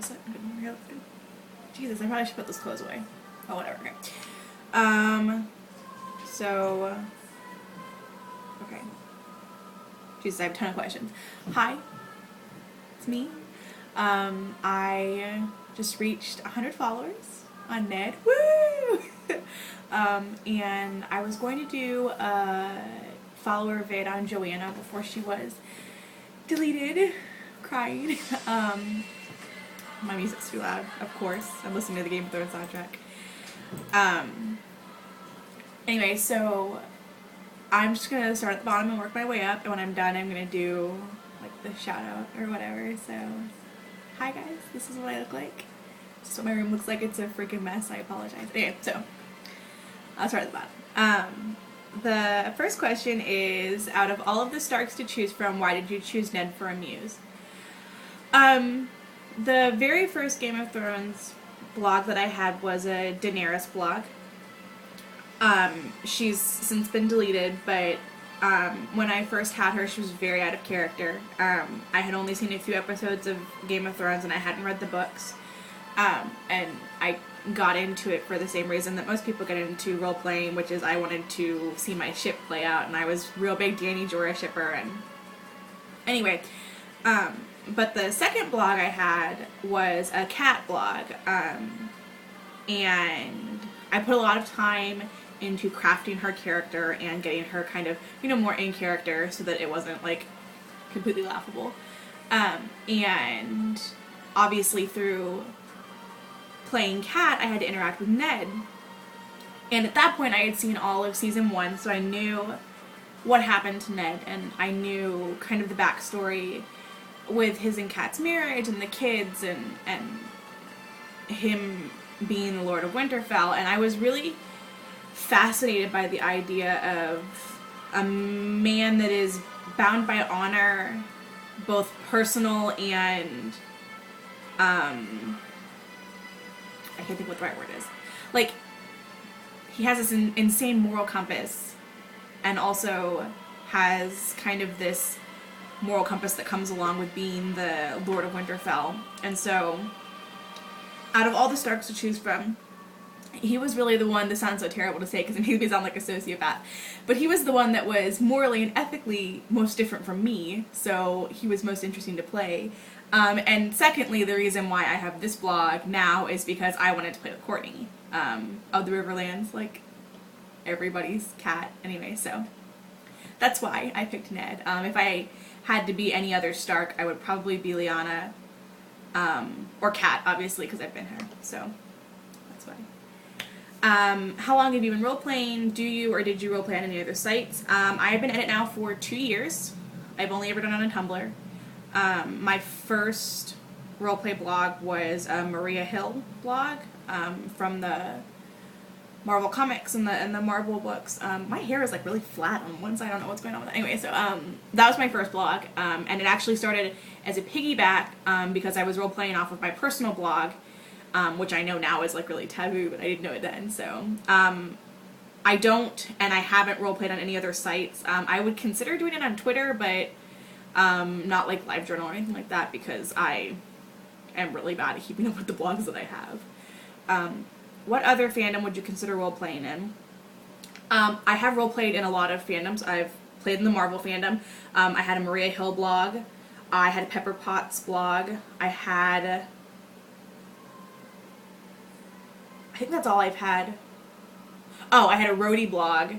was that? Jesus, I probably should put those clothes away. Oh, whatever. Okay. So, okay. Jesus, I have a ton of questions. Hi, it's me. I just reached 100 followers on Ned. Woo! And I was going to do a follower vid on Joanna before she was deleted. Crying. My music's too loud, of course. I'm listening to the Game of Thrones soundtrack. Anyway, so I'm just gonna start at the bottom and work my way up, and when I'm done, I'm gonna do like the shout out or whatever. So, hi guys, this is what I look like. This is what my room looks like. It's a freaking mess. I apologize. Anyway, so I'll start at the bottom. The first question is, out of all of the Starks to choose from, why did you choose Ned for a muse? The very first Game of Thrones blog that I had was a Daenerys blog. She's since been deleted, but when I first had her, she was very out of character. I had only seen a few episodes of Game of Thrones and I hadn't read the books. And I got into it for the same reason that most people get into role-playing, which is I wanted to see my ship play out, and I was a real big Dany Jorah shipper, and anyway, but the second blog I had was a cat blog, and I put a lot of time into crafting her character and getting her kind of, more in character so that it wasn't, like, completely laughable, and obviously through playing Cat, I had to interact with Ned. And at that point, I had seen all of season 1, so I knew what happened to Ned, and I knew kind of the backstory with his and Cat's marriage, and the kids, and him being the Lord of Winterfell, and I was really fascinated by the idea of a man that is bound by honor, both personal and, I can't think what the right word is. Like, he has this insane moral compass, and also has kind of this moral compass that comes along with being the Lord of Winterfell. And so, out of all the Starks to choose from, he was really the one, this sounds so terrible to say because it makes me sound like a sociopath, but he was the one that was morally and ethically most different from me, so he was most interesting to play. And secondly, the reason why I have this blog now is because I wanted to play with Courtney, of the Riverlands, like everybody's cat anyway, so that's why I picked Ned. If I had to be any other Stark, I would probably be Lyanna, or Cat, obviously, because I've been her, so that's why. How long have you been role-playing? Do you or did you role-play on any other sites? I've been in it now for 2 years. I've only ever done it on Tumblr. My first roleplay blog was a Maria Hill blog, from the Marvel comics and the Marvel books. My hair is like really flat on one side. I don't know what's going on with it. Anyway, so that was my first blog, and it actually started as a piggyback because I was role-playing off of my personal blog, which I know now is like really taboo, but I didn't know it then. So I don't, and I haven't role-played on any other sites. I would consider doing it on Twitter, but not like LiveJournal or anything like that, because I am really bad at keeping up with the blogs that I have. What other fandom would you consider role-playing in? I have role-played in a lot of fandoms. I've played in the Marvel fandom. I had a Maria Hill blog. I had a Pepper Potts blog. I think that's all I've had. Oh, I had a Rhodey blog.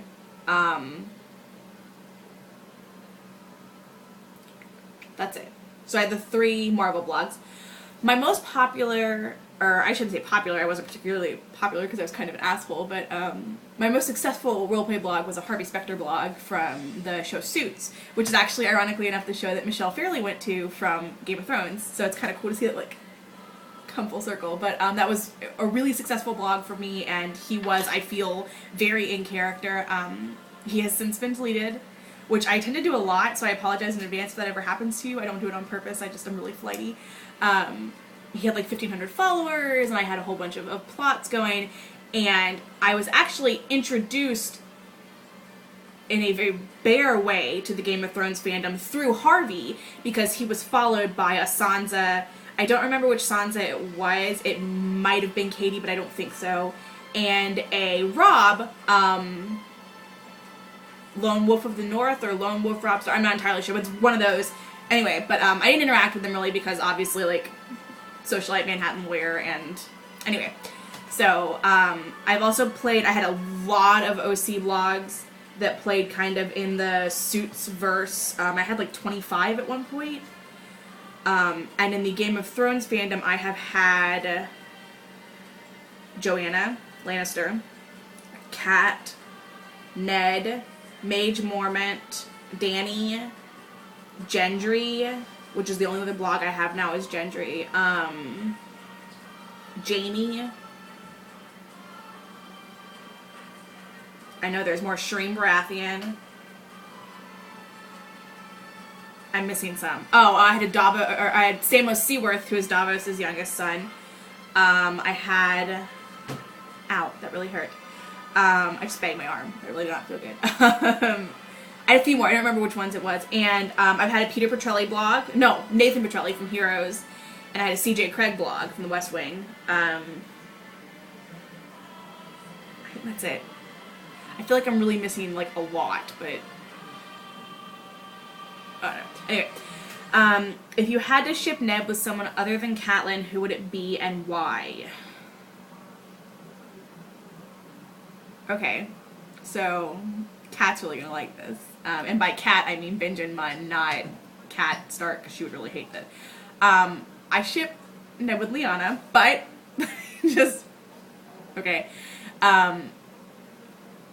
That's it. So I had the 3 Marvel blogs. My most popular, or I shouldn't say popular, I wasn't particularly popular because I was kind of an asshole, but my most successful roleplay blog was a Harvey Specter blog from the show Suits, which is actually, ironically enough, the show that Michelle Fairley went to from Game of Thrones, so it's kind of cool to see it, like, come full circle. But that was a really successful blog for me, and he was, I feel, very in character. He has since been deleted, which I tend to do a lot, so I apologize in advance if that ever happens to you. I don't do it on purpose, I just am really flighty. He had like 1,500 followers, and I had a whole bunch of plots going, and I was actually introduced in a very bare way to the Game of Thrones fandom through Harvey, because he was followed by a Sansa, I don't remember which Sansa it was. It might have been Katie, but I don't think so. And a Rob, Lone Wolf of the North or Lone Wolf Rob Star. I'm not entirely sure, but it's one of those. Anyway, but I didn't interact with them really because obviously, like, socialite Manhattan wear and... Anyway, so I've also played... I had a lot of OC vlogs that played kind of in the Suits verse. I had like 25 at one point. And in the Game of Thrones fandom, I have had Joanna Lannister, Kat, Ned, Mage Mormont, Dany, Gendry, which is the only other blog I have now is Gendry, Jaime. I know there's more. Shireen Baratheon. I'm missing some. Oh, I had I had Stamos Seaworth, who is Davos' youngest son. I had... Ow, that really hurt. I just banged my arm. I really did not feel good. I had a few more. I don't remember which ones it was. And I've had a Peter Petrelli blog. No, Nathan Petrelli from Heroes. And I had a CJ Craig blog from The West Wing. I think that's it. I feel like I'm really missing, like, a lot, but... I don't know. Anyway. If you had to ship Ned with someone other than Catelyn, who would it be and why? Okay. So, Kat's really gonna like this. And by Kat, I mean Benjen Munn, not Kat Stark, because she would really hate that. I ship Ned with Lyanna, but... just... Okay.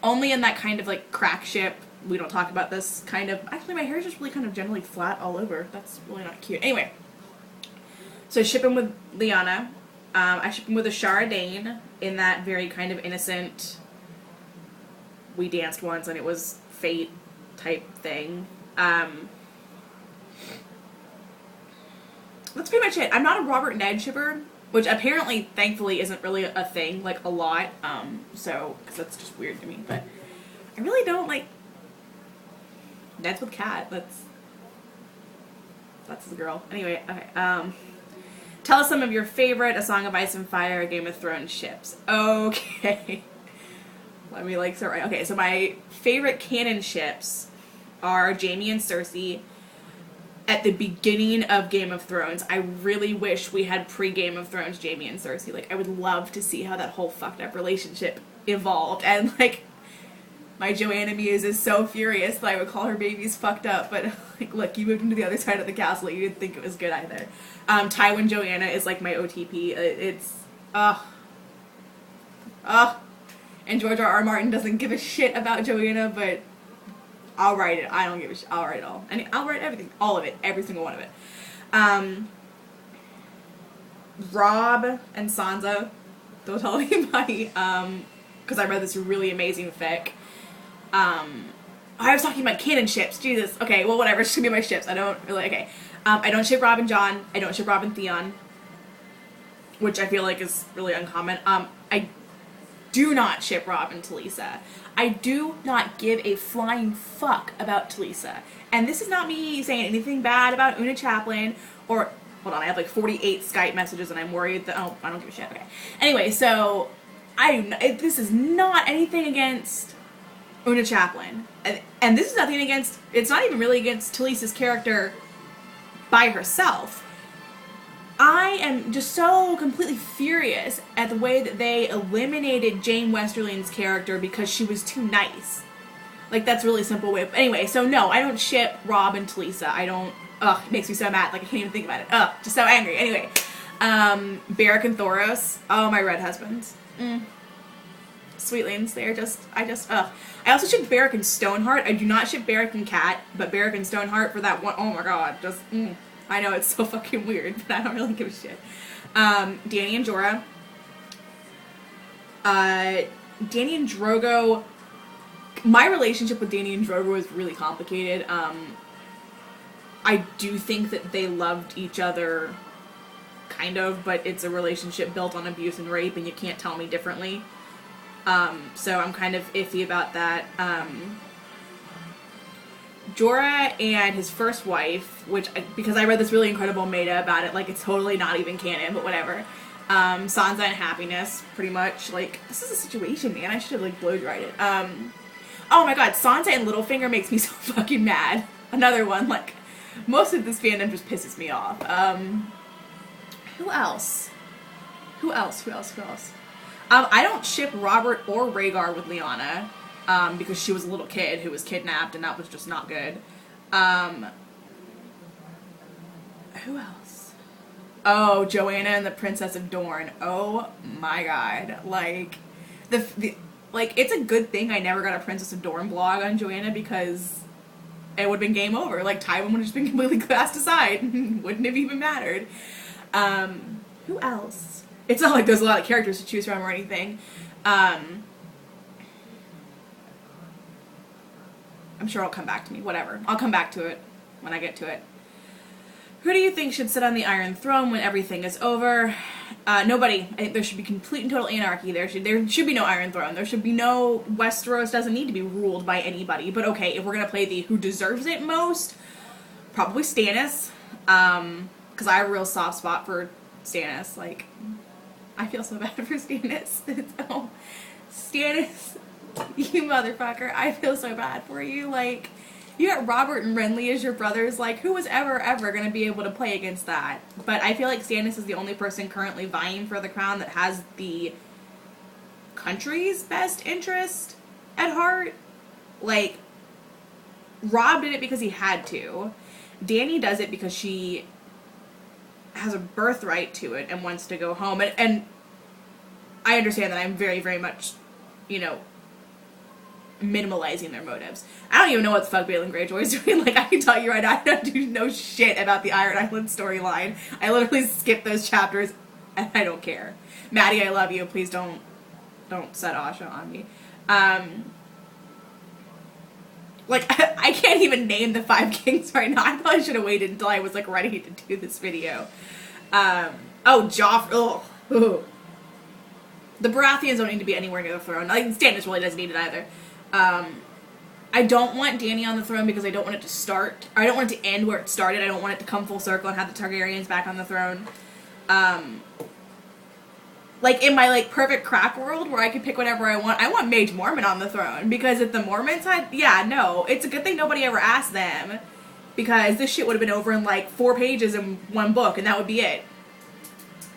Only in that kind of, like, crack ship. We don't talk about this kind of... Actually, my hair is just really kind of generally flat all over. That's really not cute. Anyway. So I ship him with Lyanna. I ship him with Ashara Dane in that very kind of innocent... We danced once and it was fate type thing. That's pretty much it. I'm not a Robert Ned shipper, which apparently, thankfully, isn't really a thing, like, a lot. So, because that's just weird to me. But I really don't, like... Ned's with Kat. That's the girl. Anyway, okay. Tell us some of your favorite A Song of Ice and Fire, Game of Thrones ships. Okay. Let me, like, start right. Okay, so my favorite canon ships are Jaime and Cersei. At the beginning of Game of Thrones, I really wish we had pre-Game of Thrones Jaime and Cersei. Like, I would love to see how that whole fucked up relationship evolved. And, like, my Joanna Muse is so furious that I would call her babies fucked up. But, like, look, you moved into the other side of the castle. You didn't think it was good either. Tywin Joanna is, like, my OTP. And George R.R. Martin doesn't give a shit about Joanna, but... I'll write it. I don't give a shit. I'll write it all. And I'll write everything. All of it. Every single one of it. Rob and Sansa. Don't tell anybody. Because I read this really amazing fic. I was talking about canon ships. Jesus. Okay, well, whatever. It's just gonna be my ships. I don't really... Okay. I don't ship Rob and Jon. I don't ship Rob and Theon. Which I feel like is really uncommon. I do not ship Rob and Talisa. I do not give a flying fuck about Talisa. And this is not me saying anything bad about Una Chaplin or... Hold on, I have like 48 Skype messages and I'm worried that... Oh, I don't give a shit. Okay. Anyway, so... this is not anything against Una Chaplin. And this is nothing against... It's not even really against Talisa's character by herself. I am just so completely furious at the way that they eliminated Jane Westerling's character because she was too nice. Like, that's a really simple way. Anyway, so no, I don't ship Rob and Talisa. I don't... Ugh, it makes me so mad. Like, I can't even think about it. Ugh, just so angry. Anyway, Beric and Thoros. Oh, my red husbands. Sweetlings, they're just... ugh. I also ship Beric and Stoneheart. I do not ship Beric and Kat, but Beric and Stoneheart for that one... Oh my god, just... I know, it's so fucking weird, but I don't really give a shit. Dany and Jorah. Dany and Drogo... My relationship with Dany and Drogo is really complicated. I do think that they loved each other, kind of, but it's a relationship built on abuse and rape, and you can't tell me differently. So I'm kind of iffy about that. Jorah and his first wife, which, because I read this really incredible meta about it, like, it's totally not even canon, but whatever. Sansa and Happiness, pretty much. Like, this is a situation, man. I should have, like, blow-dried it. Oh my god, Sansa and Littlefinger makes me so fucking mad. Another one, like, most of this fandom just pisses me off. Who else? Who else? I don't ship Robert or Rhaegar with Lyanna, because she was a little kid who was kidnapped, and that was just not good. Who else? Oh, Joanna and the Princess of Dorne. Oh my god. Like, like, it's a good thing I never got a Princess of Dorne blog on Joanna, because it would have been game over. Like, Tywin would have just been completely cast aside. Wouldn't have even mattered. Who else? It's not like there's a lot of characters to choose from or anything. I'm sure it'll come back to me. Whatever. I'll come back to it when I get to it. Who do you think should sit on the Iron Throne when everything is over? Nobody. I think there should be complete and total anarchy. There should be no Iron Throne. There should be no... Westeros doesn't need to be ruled by anybody. But okay, if we're gonna play the who deserves it most, probably Stannis. Because I have a real soft spot for Stannis. Like, I feel so bad for Stannis. Oh, Stannis, you motherfucker. I feel so bad for you. Like, you got Robert and Renly as your brothers. Like, who was ever going to be able to play against that? But I feel like Stannis is the only person currently vying for the crown that has the country's best interest at heart. Like, Robb did it because he had to. Dany does it because she has a birthright to it and wants to go home. And I understand that I'm very, very much, you know, minimalizing their motives. I don't even know what the fuck Balon Greyjoy is doing. Like, I can tell you right now, I don't do no shit about the Iron Island storyline. I literally skip those chapters, and I don't care. Maddie, I love you. Please don't set Asha on me. Like, I can't even name the 5 kings right now. I probably should have waited until I was, like, ready to do this video. Oh, Joffrey. Ugh. The Baratheons don't need to be anywhere near the throne. Like, Stannis really doesn't need it either. I don't want Dany on the throne because I don't want it to start. I don't want it to end where it started. I don't want it to come full circle and have the Targaryens back on the throne. Like, in my, like, perfect crack world where I can pick whatever I want Mage Mormon on the throne. Because if the Mormons had... Yeah, no. It's a good thing nobody ever asked them. Because this shit would have been over in, like, 4 pages in 1 book, and that would be it.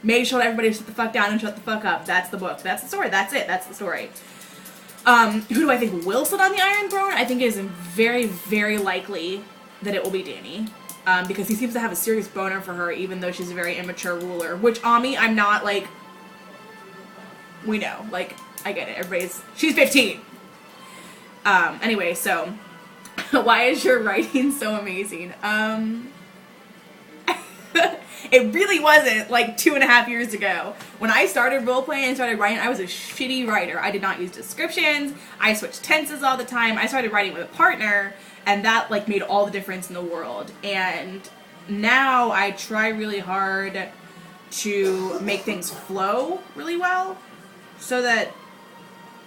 Mage told everybody to shut the fuck down and shut the fuck up. That's the book. That's the story. That's it. That's the story. Who do I think will sit on the Iron Throne? I think it is very, very likely that it will be Dany. Because he seems to have a serious boner for her, even though she's a very immature ruler. Which, Ami, I'm not, like... We know. Like, I get it. She's 15! Anyway, so... Why is your writing so amazing? It really wasn't, like, 2.5 years ago. When I started roleplaying and started writing, I was a shitty writer. I did not use descriptions. I switched tenses all the time. I started writing with a partner, and that, like, made all the difference in the world. And now I try really hard to make things flow really well, so that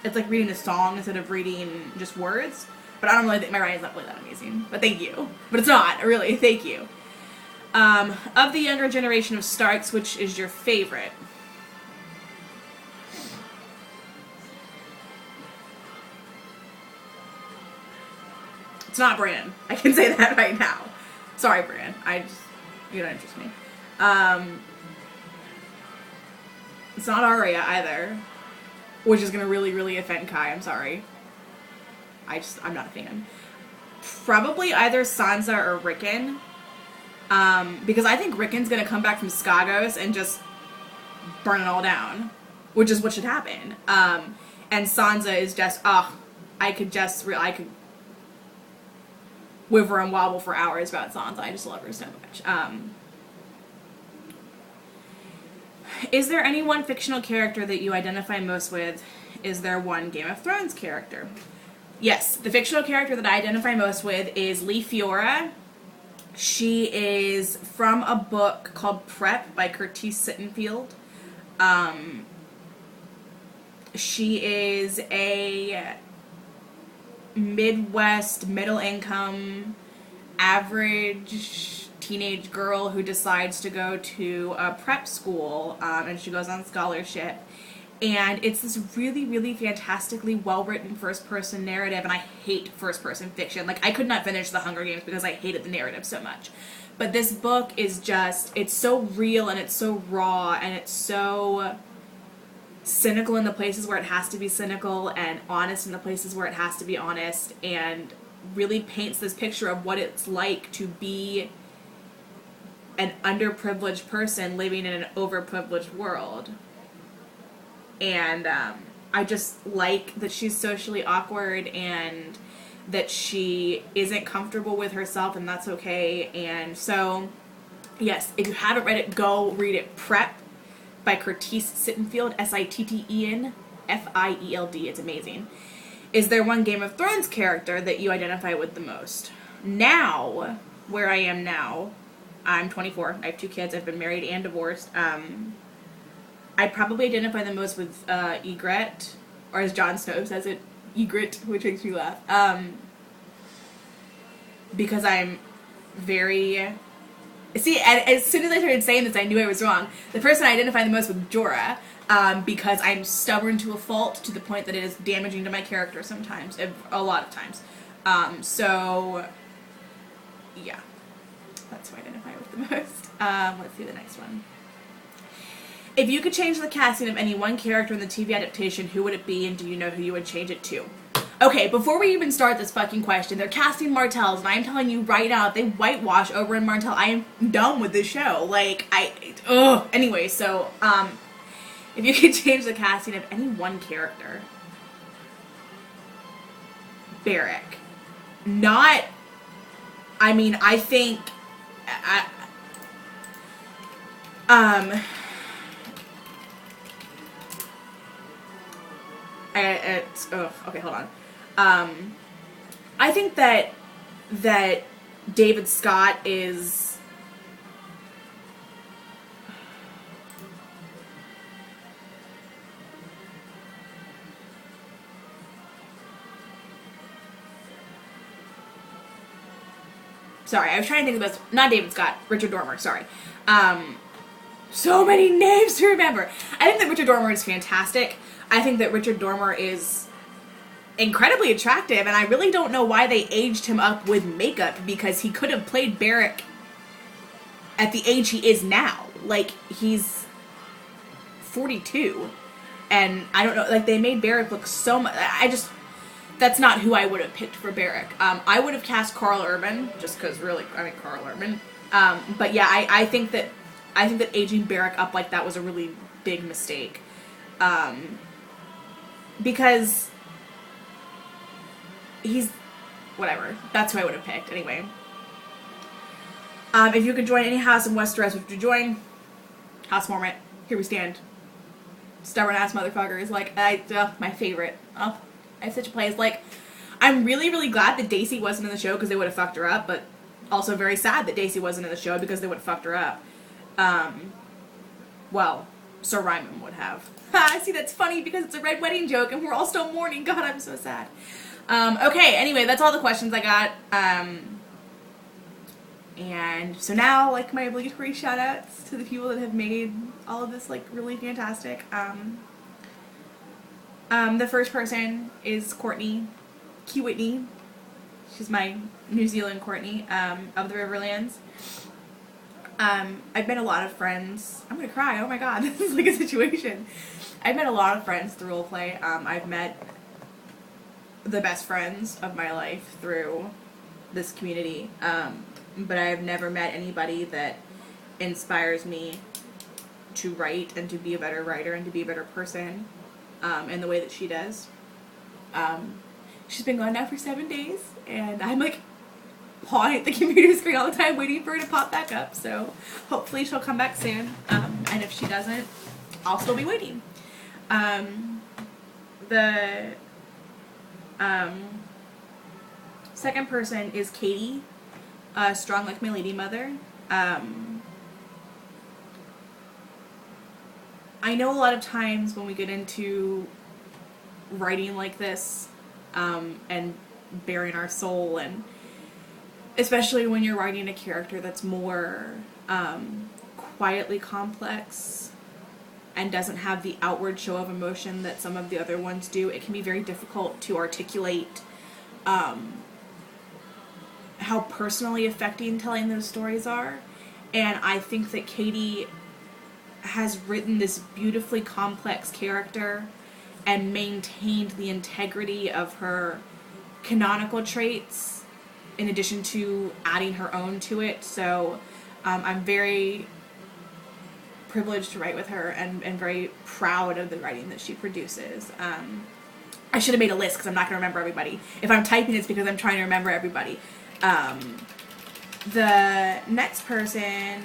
it's like reading a song instead of reading just words. But I don't really think my writing's not really that amazing. But thank you. But it's not, really. Thank you. Of the younger generation of Starks, which is your favorite? It's not Bran. I can say that right now. Sorry, Bran. You don't interest me. It's not Arya either. Which is gonna really, really offend Kai. I'm sorry. I'm not a fan. Probably either Sansa or Rickon. Because I think Rickon's gonna come back from Skagos and just burn it all down. Which is what should happen. And Sansa is just, I could whiver and wobble for hours about Sansa. I just love her so much. Is there any one fictional character that you identify most with? Is there one Game of Thrones character? Yes, the fictional character that I identify most with is Lee Fiora. She is from a book called Prep by Curtis Sittenfeld. She is a Midwest, middle income, average teenage girl who decides to go to a prep school, and she goes on scholarship. And it's this really, really fantastically well-written first-person narrative, and I hate first-person fiction. Like, I could not finish The Hunger Games because I hated the narrative so much. But this book is just, it's so real, and it's so raw, and it's so cynical in the places where it has to be cynical, and honest in the places where it has to be honest, and really paints this picture of what it's like to be an underprivileged person living in an overprivileged world. And I just like that she's socially awkward and that she isn't comfortable with herself, and that's okay. And so, yes, if you haven't read it, go read it. Prep by Curtis Sittenfeld, Sittenfield. It's amazing. Is there one Game of Thrones character that you identify with the most? Now, where I am now, I'm 24. I have 2 kids. I've been married and divorced. I probably identify the most with Ygritte, or as Jon Snow says it, Ygritte, which makes me laugh. Because I'm very... See, as soon as I started saying this, I knew I was wrong. The person I identify the most with Jorah, because I'm stubborn to a fault to the point that it is damaging to my character sometimes, a lot of times. So, yeah. That's who I identify with the most. Let's see the next one. If you could change the casting of any one character in the TV adaptation, who would it be, and do you know who you would change it to? Okay, before we even start this fucking question, they're casting Martells, and I'm telling you right now, if they whitewash over in Martell, I am done with this show. Like, Anyway, so, if you could change the casting of any one character, Beric. Not, I mean, I think, okay, hold on. I think that David Scott is... Sorry, I was trying to think of this. Not David Scott, Richard Dormer, sorry. So many names to remember. I think that Richard Dormer is fantastic. I think that Richard Dormer is incredibly attractive, and I really don't know why they aged him up with makeup, because he could have played Beric at the age he is now. Like, he's 42, and I don't know, like, they made Beric look so much, that's not who I would have picked for Beric. I would have cast Carl Urban, just because really, I mean, Carl Urban. But yeah, I think that aging Beric up like that was a really big mistake. Because he's, whatever, that's who I would have picked, anyway. If you could join any house in Westeros, which would you join? House Mormont. Here we stand. Stubborn ass motherfucker is like, my favorite. Oh, I have such a place. Like, I'm really, really glad that Daisy wasn't in the show because they would have fucked her up, but also very sad that Daisy wasn't in the show because they would have fucked her up. Well, Sir Ryman would have. Ha, see, that's funny because it's a red wedding joke and we're all still mourning. God, I'm so sad. Okay, anyway, that's all the questions I got. And so now, like, my obligatory shout-outs to the people that have made all of this, like, really fantastic. The first person is Courtney Whitney. She's my New Zealand Courtney, of the Riverlands. I've met a lot of friends. I'm gonna cry, oh my god, this is like a situation. I've met a lot of friends through roleplay. I've met the best friends of my life through this community. But I've never met anybody that inspires me to write and to be a better writer and to be a better person, in the way that she does. She's been gone now for 7 days, and I'm like pawing at the computer screen all the time waiting for her to pop back up, so hopefully she'll come back soon, and if she doesn't, I'll still be waiting. The second person is Katie, Strong Like My Lady Mother. I know a lot of times when we get into writing like this, and bearing our soul, and especially when you're writing a character that's more quietly complex and doesn't have the outward show of emotion that some of the other ones do, it can be very difficult to articulate how personally affecting telling those stories are. And I think that Katie has written this beautifully complex character and maintained the integrity of her canonical traits in addition to adding her own to it. So I'm very privileged to write with her, and very proud of the writing that she produces. I should have made a list because I'm not going to remember everybody. If I'm typing, it's because I'm trying to remember everybody. The next person,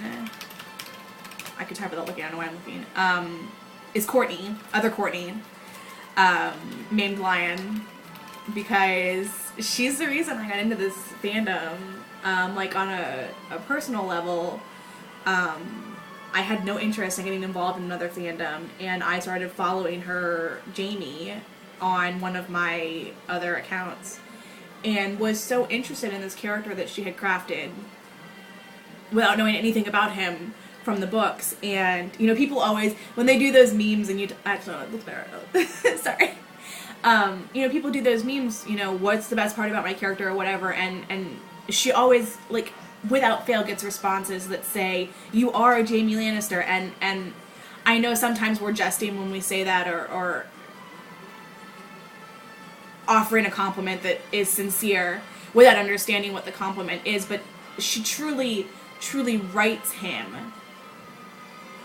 I could type without looking, I don't know why I'm looking, is Courtney, other Courtney, named Lion, because she's the reason I got into this fandom. Like on a personal level, I had no interest in getting involved in another fandom, and I started following her, Jamie, on one of my other accounts, and was so interested in this character that she had crafted without knowing anything about him from the books. And, you know, people always, when they do those memes, and actually, no, it looks better. Sorry. You know, people do those memes, you know, what's the best part about my character or whatever, and she always, like, without fail gets responses that say, you are a Jaime Lannister, and I know sometimes we're jesting when we say that, or offering a compliment that is sincere without understanding what the compliment is, but she truly writes him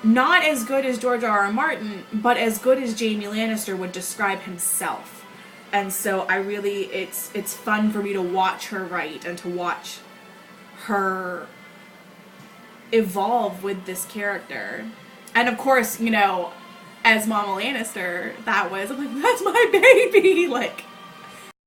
not as good as George R.R. Martin, but as good as Jaime Lannister would describe himself. And so I really, it's fun for me to watch her write and to watch her evolve with this character. And of course, you know, as Mama Lannister, I'm like, that's my baby! Like,